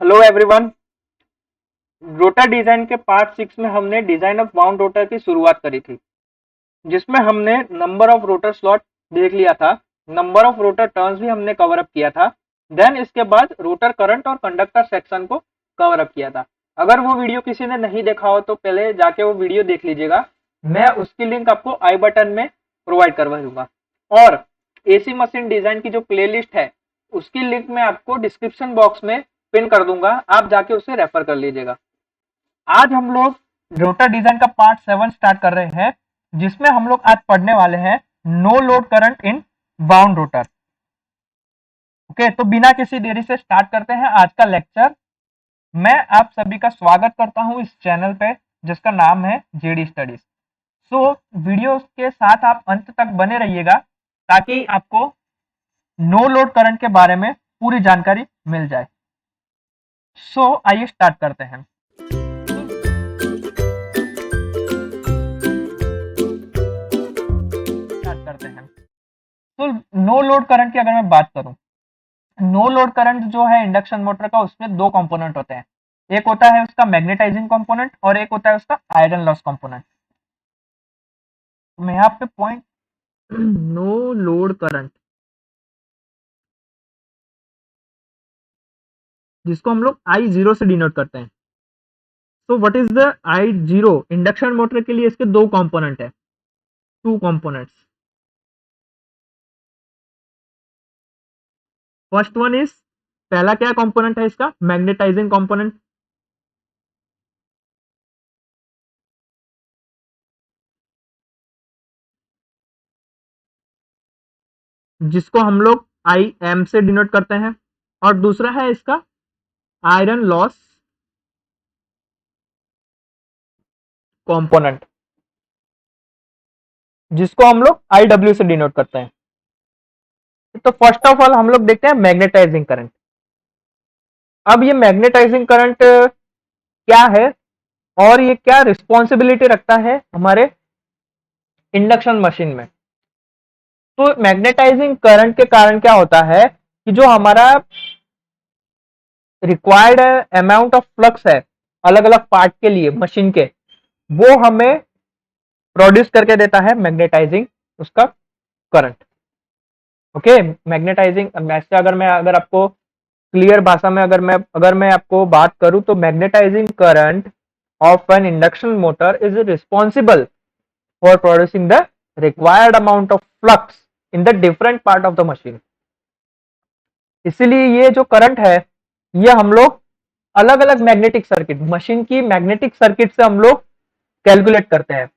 Hello everyone. Rotor design के part 6 में हमने डिजाइन ऑफ बाउंड रोटर की शुरुआत करी थी, जिसमें हमने नंबर ऑफ रोटर स्लॉट देख लिया था। नंबर ऑफ रोटर टर्न्स भी हमने कवर अप किया था। देन इसके बाद रोटर करंट और कंडक्टर सेक्शन को कवर अप किया था। अगर वो वीडियो किसी ने नहीं देखा हो तो पहले जाके वो वीडियो देख लीजिएगा। मैं उसकी लिंक आपको आई बटन में प्रोवाइड करवा दूंगा। और एसी मशीन डिजाइन की जो प्लेलिस्ट है उसकी लिंक मैं आपको डिस्क्रिप्शन बॉक्स में पिन कर दूंगा, आप जाके उसे रेफर कर लीजिएगा। आज हम लोग रोटर डिजाइन का पार्ट 7 स्टार्ट कर रहे हैं, जिसमें हम लोग आज पढ़ने वाले हैं no load current in bound rotor. Okay, तो बिना किसी देरी से स्टार्ट करते हैं आज का लेक्चर। मैं आप सभी का स्वागत करता हूं इस चैनल पे, जिसका नाम है जेडी स्टडीज। सो वीडियो के साथ आप अंत तक बने रहिएगा ताकि आपको नो लोड करंट के बारे में पूरी जानकारी मिल जाए। सो आइए स्टार्ट करते हैं। स्टार्ट करते हैं। तो नो लोड करंट की अगर मैं बात करूं, नो लोड करंट जो है इंडक्शन मोटर का, उसमें दो कंपोनेंट होते हैं। एक होता है उसका मैग्नेटाइजिंग कंपोनेंट और एक होता है उसका आयरन लॉस कंपोनेंट। तो मैं यहाँ पे पॉइंट नो लोड करंट, जिसको हम लोग आई जीरो से डिनोट करते हैं। तो what is the I zero? Induction motor के लिए इसके दो कंपोनेंट है, two components. First one is, पहला क्या कंपोनेंट है इसका? Magnetising component. जिसको हम लोग आई एम से डिनोट करते हैं। और दूसरा है इसका आयरन लॉस कंपोनेंट, जिसको हम लोग आई डब्ल्यू से डिनोट करते हैं। तो फर्स्ट ऑफ ऑल हम लोग देखते हैं मैग्नेटाइजिंग करंट। अब ये मैग्नेटाइजिंग करंट क्या है और ये क्या रिस्पॉन्सिबिलिटी रखता है हमारे इंडक्शन मशीन में। तो मैग्नेटाइजिंग करंट के कारण क्या होता है कि जो हमारा रिक्वायर्ड अमाउंट ऑफ फ्लक्स है अलग अलग पार्ट के लिए मशीन के, वो हमें प्रोड्यूस करके देता है मैग्नेटाइजिंग उसका करंट। ओके, मैग्नेटाइजिंग ऐसे अगर आपको क्लियर भाषा में अगर मैं आपको बात करूं, तो magnetising current of an induction motor is responsible for producing the required amount of flux in the different part of the machine. इसीलिए ये जो करंट है, ये हम लोग अलग अलग मैग्नेटिक सर्किट, मशीन की मैग्नेटिक सर्किट से हम लोग कैलकुलेट करते हैं।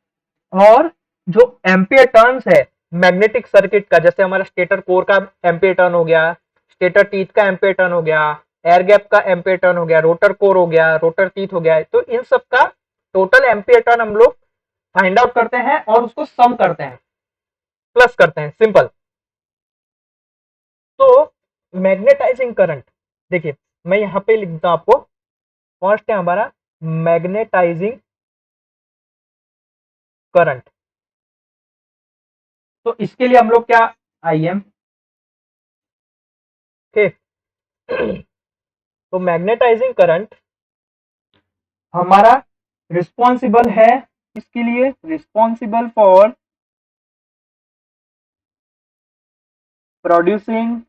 और जो एम्पियर टर्न्स है मैग्नेटिक सर्किट का, जैसे हमारा स्टेटर कोर का एम्पियर टर्न हो गया, स्टेटर टीथ का एम्पियर टर्न हो गया, एयर गैप का एम्पियर टर्न हो गया, रोटर कोर हो गया, रोटर टीथ हो गया, तो इन सब का टोटल एम्पियर टर्न हम लोग फाइंड आउट करते हैं और उसको सम करते हैं, प्लस करते हैं, सिंपल। तो मैग्नेटाइजिंग करंट, देखिए मैं यहां पे लिखता हूं आपको। फर्स्ट है हमारा मैग्नेटाइजिंग करंट। तो इसके लिए हम लोग क्या, आई एम। तो मैग्नेटाइजिंग करंट हमारा रिस्पॉन्सिबल है, इसके लिए responsible for producing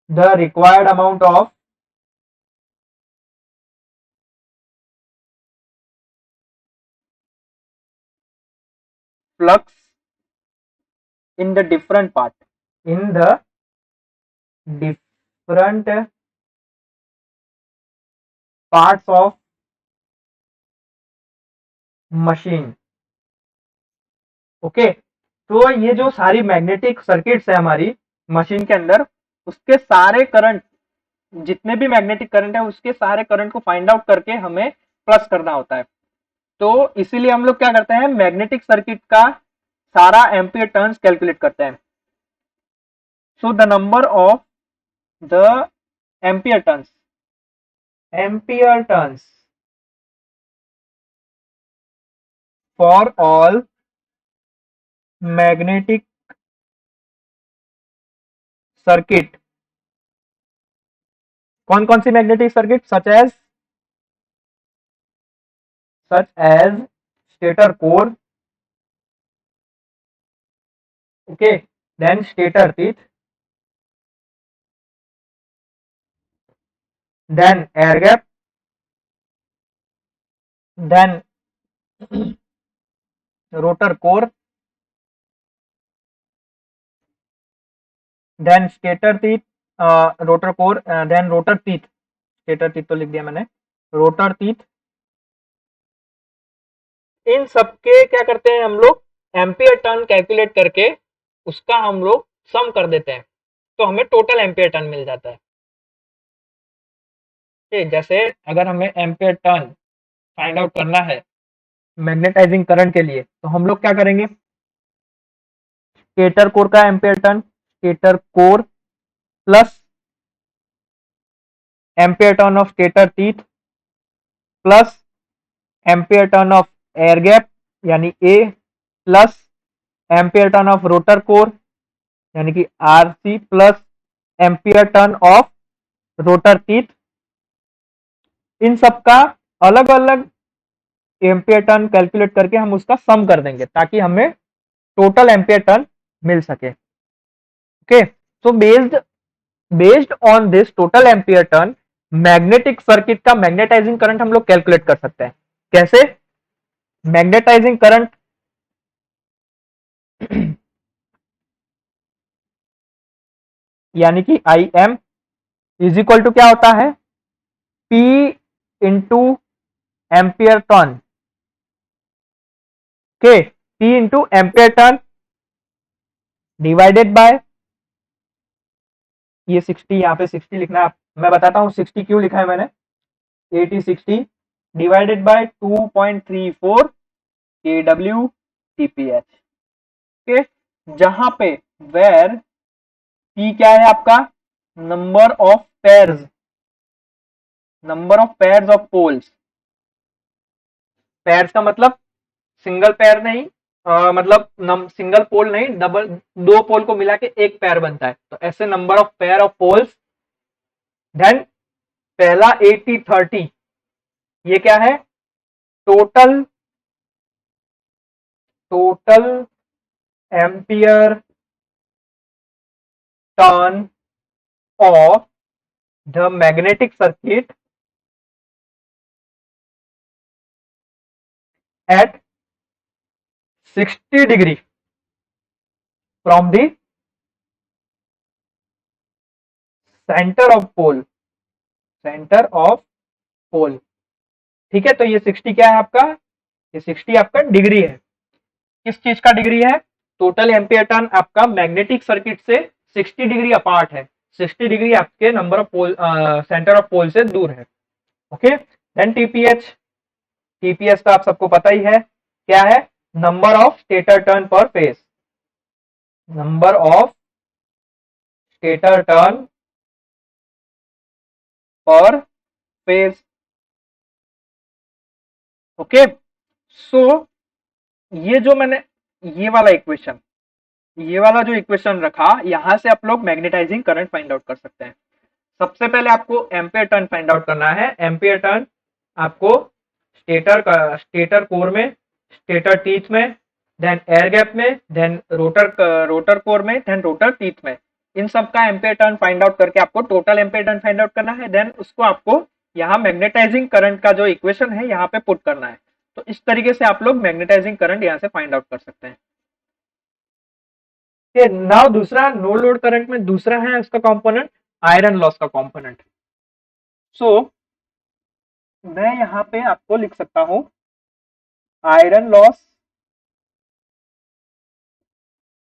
the required amount of flux in the different part, in the different parts of machine. Okay, तो ये जो सारी मैग्नेटिक सर्किट्स है हमारी मशीन के अंदर, उसके सारे करंट, जितने भी मैग्नेटिक करंट है उसके सारे करंट को फाइंड आउट करके हमें प्लस करना होता है। तो इसीलिए हम लोग क्या करते हैं, मैग्नेटिक सर्किट का सारा एम्पियर टर्न्स कैलकुलेट करते हैं। So the number of the ampere turns for all magnetic, circuit कौन कौन सी magnetic circuit? Such as stator core, okay, then stator teeth, then air gap, then rotor core, then stator teeth, rotor core, then rotor teeth, stator teeth तो लिख दिया मैंने, rotor teeth. इन सबके क्या करते हैं हम लोग? एम्पियर टर्न कैलकुलेट करके उसका हम लोग सम कर देते हैं, तो हमें टोटल एम्पियर टर्न मिल जाता है। ठीक, जैसे अगर हमें एम्पियर टर्न फाइंड आउट करना है मैग्नेटाइजिंग करंट के लिए, तो हम लोग क्या करेंगे? स्टेटर कोर का ampere turn, stator core plus ampere turn of stator teeth plus ampere turn of air gap यानी A plus ampere turn of rotor core यानी कि RC plus ampere turn of rotor teeth. इन सब का अलग अलग ampere turn calculate करके हम उसका सम कर देंगे ताकि हमें टोटल एम्पियर टर्न मिल सके। Okay, so based on this total ampere turn magnetic circuit का मैग्नेटाइजिंग करंट हम लोग कैलकुलेट कर सकते हैं। कैसे? मैग्नेटाइजिंग करंट यानी कि I M is equal to क्या होता है? P into ampere turn, okay, P into ampere turn divided by ये 60, यहाँ पे 60 लिखना है, मैं बताता हूँ 60 क्यों लिखा है मैंने, 80/60 divided by 2.34 kW TPH, okay, जहां पे वेर P क्या है आपका? Number of pairs of poles. Pairs का मतलब सिंगल पेयर नहीं, मतलब सिंगल पोल नहीं, डबल, दो पोल को मिला के एक पेयर बनता है, तो ऐसे number of pair of poles. Then पहला 80/30 ये क्या है? Total ampere turn of the magnetic circuit at 60 degree from the center of pole। ठीक है, तो ये 60 क्या है आपका? ये 60 आपका डिग्री है। किस चीज का डिग्री है? टोटल एम्पियर टर्न आपका मैग्नेटिक सर्किट से 60 डिग्री अपार्ट है, 60 डिग्री आपके number of pole, centre of pole से दूर है। ओके, देन टीपीएच तो आप सबको पता ही है क्या है? नंबर ऑफ स्टेटर टर्न पर phase, number of stator turn पर फेज। ओके, सो ये जो मैंने ये वाला जो इक्वेशन रखा, यहां से आप लोग मैग्नेटाइजिंग करंट फाइंड आउट कर सकते हैं। सबसे पहले आपको एम्पियर टर्न फाइंड आउट करना है। एम्पियर टर्न आपको स्टेटर कोर में, स्टेटर टीथ में, देन एयर गैप में, देन रोटर कोर में, देन रोटर टीथ में, इन सब का एम्पियर टर्न फाइंड आउट करके आपको total ampere turn find out करना है। देन उसको आपको यहाँ मैग्नेटाइजिंग करंट का जो इक्वेशन है यहाँ पे पुट करना है। तो इस तरीके से आप लोग मैग्नेटाइजिंग करंट यहाँ से फाइंड आउट कर सकते हैं। नाउ दूसरा, नो लोड करंट में दूसरा है उसका कंपोनेंट आयरन लॉस का कंपोनेंट। सो मैं यहाँ पे आपको लिख सकता हूं iron loss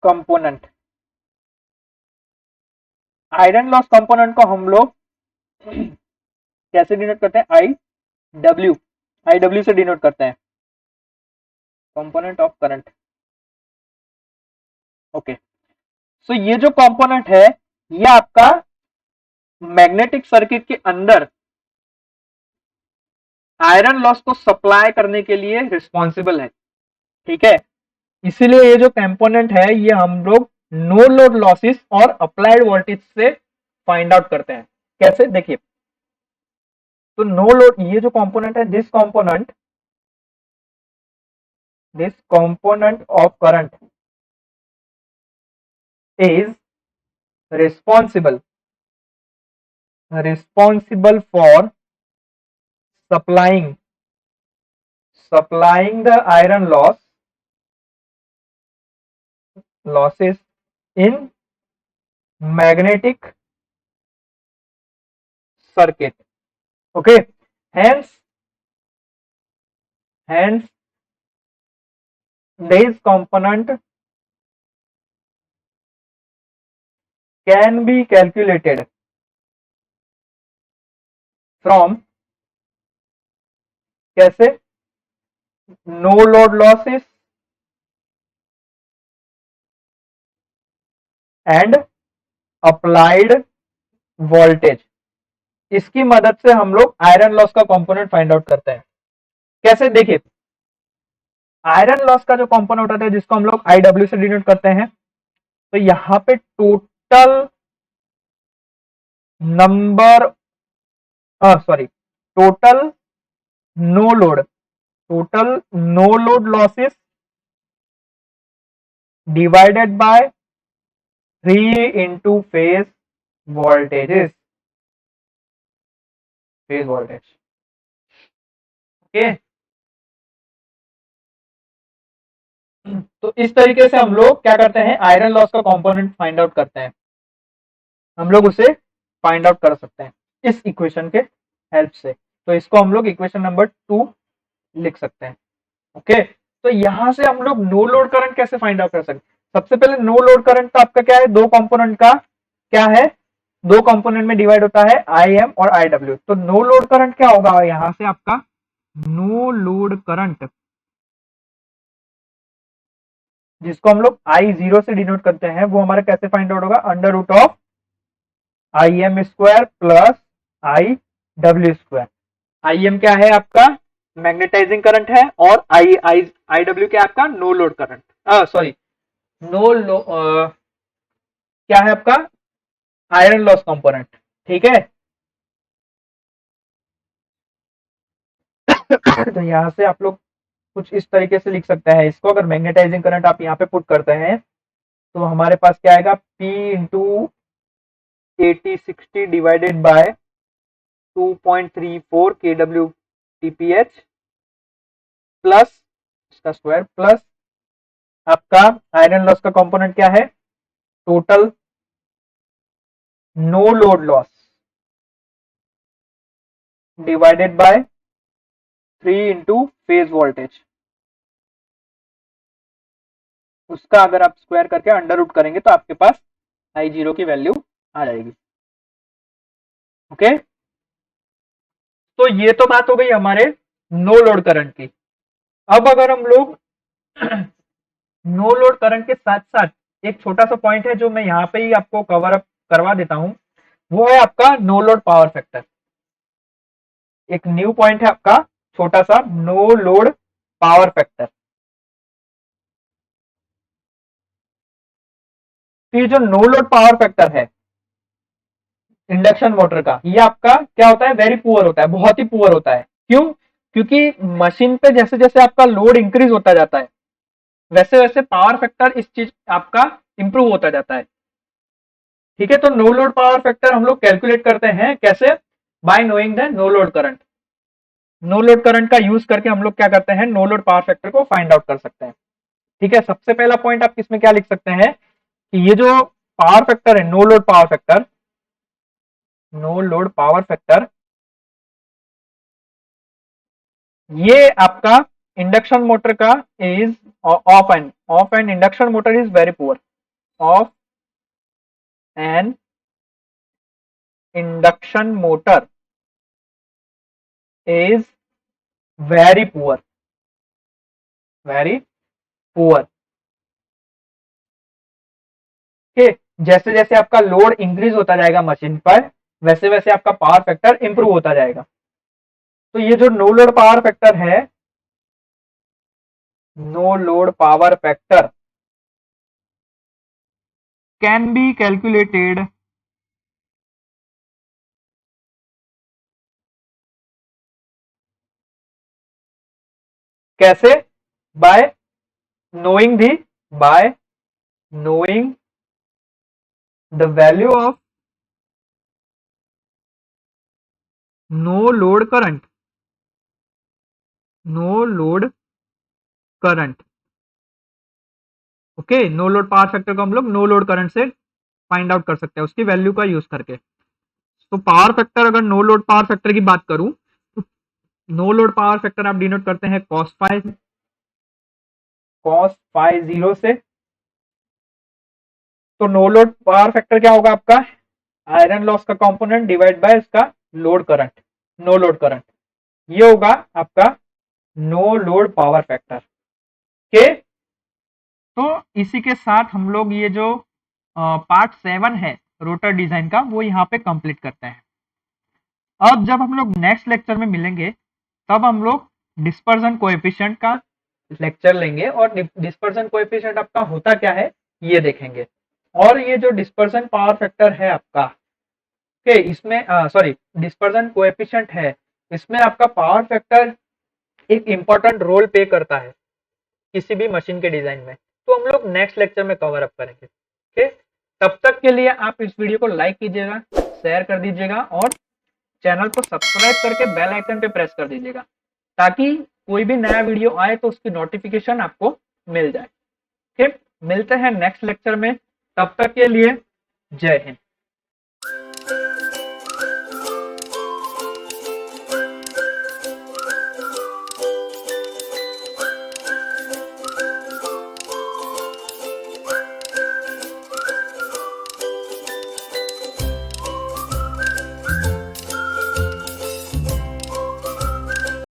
component. Iron loss component को हम लोग कैसे डिनोट करते हैं? आई डब्ल्यू से डिनोट करते हैं, कंपोनेंट ऑफ करंट। ओके, सो ये जो कंपोनेंट है ये आपका मैग्नेटिक सर्किट के अंदर आयरन लॉस को सप्लाई करने के लिए रिस्पॉन्सिबल है। ठीक है, इसीलिए ये जो कंपोनेंट है ये हम लोग नो लोड लॉसेस और अप्लाइड वोल्टेज से फाइंड आउट करते हैं। कैसे? देखिए, तो नो लोड, ये जो कंपोनेंट है, this component of current is responsible for supplying the iron losses in magnetic circuit. Okay, hence this component can be calculated from, कैसे, no load losses and applied voltage. इसकी मदद से हम लोग iron loss का component find out करते हैं। कैसे, देखिए, आयरन लॉस का जो कंपोनेंट होता है जिसको हम लोग आईडब्ल्यू से डिनोट करते हैं, तो यहां पे number total total no load losses divided by 3 into voltages phase voltage. Okay, तो इस तरीके से हम लोग क्या करते हैं, आयरन लॉस का कंपोनेंट फाइंड आउट करते हैं। हम लोग उसे फाइंड आउट कर सकते हैं इस इक्वेशन के हेल्प से। तो इसको हम लोग इक्वेशन नंबर 2 लिख सकते हैं। ओके, तो यहां से हम लोग नो लोड करंट कैसे फाइंड आउट कर सकते हैं। सबसे पहले नो लोड करंट का आपका क्या है, दो कंपोनेंट का क्या है, दो कंपोनेंट में डिवाइड होता है, आई एम और आई डब्ल्यू। तो नो लोड करंट क्या होगा, यहां से आपका नो लोड करंट, जिसको हम लोग आई जीरो से डिनोट करते हैं, वो हमारा कैसे फाइंड आउट होगा, under root of I M square plus I W square. I M क्या है आपका, मैग्नेटाइजिंग करंट है, और आई आई आई डब्ल्यू क्या है आपका, no load current, sorry, no load क्या है आपका, आयरन लॉस कंपोनेंट। ठीक है, तो यहां से आप लोग कुछ इस तरीके से लिख सकते हैं इसको। अगर मैग्नेटाइजिंग करंट आप यहाँ पे पुट करते हैं तो हमारे पास क्या आएगा, P into 8060 divided by 2.34 kW TPH plus इसका स्क्वायर, प्लस आपका आयरन लॉस का कंपोनेंट क्या है, total no load loss divided by 3 into phase voltage. उसका अगर आप स्क्वायर करके अंडर रूट करेंगे तो आपके पास आई जीरो की वैल्यू आ जाएगी। ओके, तो ये तो बात हो गई हमारे नो लोड करंट की। अब अगर हम लोग नो लोड करंट के साथ साथ एक छोटा सा पॉइंट है जो मैं यहाँ पे ही आपको कवर अप करवा देता हूं, वो है आपका नो लोड पावर फैक्टर। एक न्यू पॉइंट है आपका छोटा सा, नो लोड पावर फैक्टर। तो ये जो नो लोड पावर फैक्टर है इंडक्शन मोटर का, ये आपका क्या होता है, वेरी पुअर होता है, बहुत ही पुअर होता है। क्यों, क्योंकि मशीन पे जैसे जैसे आपका लोड इंक्रीज होता जाता है वैसे वैसे पावर फैक्टर इस चीज आपका इंप्रूव होता जाता है। ठीक है, तो नो लोड पावर फैक्टर हम लोग कैलकुलेट करते हैं कैसे, by knowing the no load current. No load current का यूज करके हम लोग क्या करते हैं, नो लोड पावर फैक्टर को फाइंड आउट कर सकते हैं। ठीक है, सबसे पहला पॉइंट आप इसमें क्या लिख सकते हैं कि ये जो पावर फैक्टर है, नो लोड पावर फैक्टर, ये आपका इंडक्शन मोटर का is of an induction motor is very poor, of an induction motor is very poor, very poor. ठीक, जैसे जैसे आपका लोड इंक्रीज होता जाएगा मशीन पर, वैसे वैसे आपका पावर फैक्टर इंप्रूव होता जाएगा। तो ये जो नो लोड पावर फैक्टर है, no load power factor can be calculated कैसे? By knowing the value of no load current, okay. No load power factor को हम लोग नो लोड करंट से फाइंड आउट कर सकते हैं उसकी वैल्यू का यूज करके। तो पावर फैक्टर, अगर नो लोड पावर फैक्टर की बात करूं तो नो लोड पावर फैक्टर आप डिनोट करते हैं cos फाइ 0 से। तो नो लोड पावर फैक्टर क्या होगा आपका? आयरन लॉस का कंपोनेंट डिवाइड बाय इसका load current, no load current, ये होगा आपका नो लोड पावर फैक्टर के। तो इसी के साथ हम लोग ये जो पार्ट 7 है रोटर डिजाइन का वो यहाँ पे कंप्लीट करते हैं। अब जब हम लोग नेक्स्ट लेक्चर में मिलेंगे तब हम लोग डिस्पर्जन कोएफिशिएंट का लेक्चर लेंगे और डिस्पर्जन कोएफिशिएंट आपका होता क्या है ये देखेंगे। और ये जो डिस्पर्जन पावर फैक्टर है आपका के इसमें सॉरी डिस्पर्जन कोएफिशिएंट है, इसमें आपका पावर फैक्टर एक इंपॉर्टेंट रोल प्ले करता है किसी भी मशीन के डिजाइन में। तो हम लोग नेक्स्ट लेक्चर में कवर अप करेंगे। ओके, तब तक के लिए आप इस वीडियो को लाइक कीजिएगा, शेयर कर दीजिएगा और चैनल को सब्सक्राइब करके बेल आइकन पे प्रेस कर दीजिएगा ताकि कोई भी नया वीडियो आए तो उसकी नोटिफिकेशन आपको मिल जाए। ठीक, मिलते हैं नेक्स्ट लेक्चर में, तब तक के लिए जय हिंद।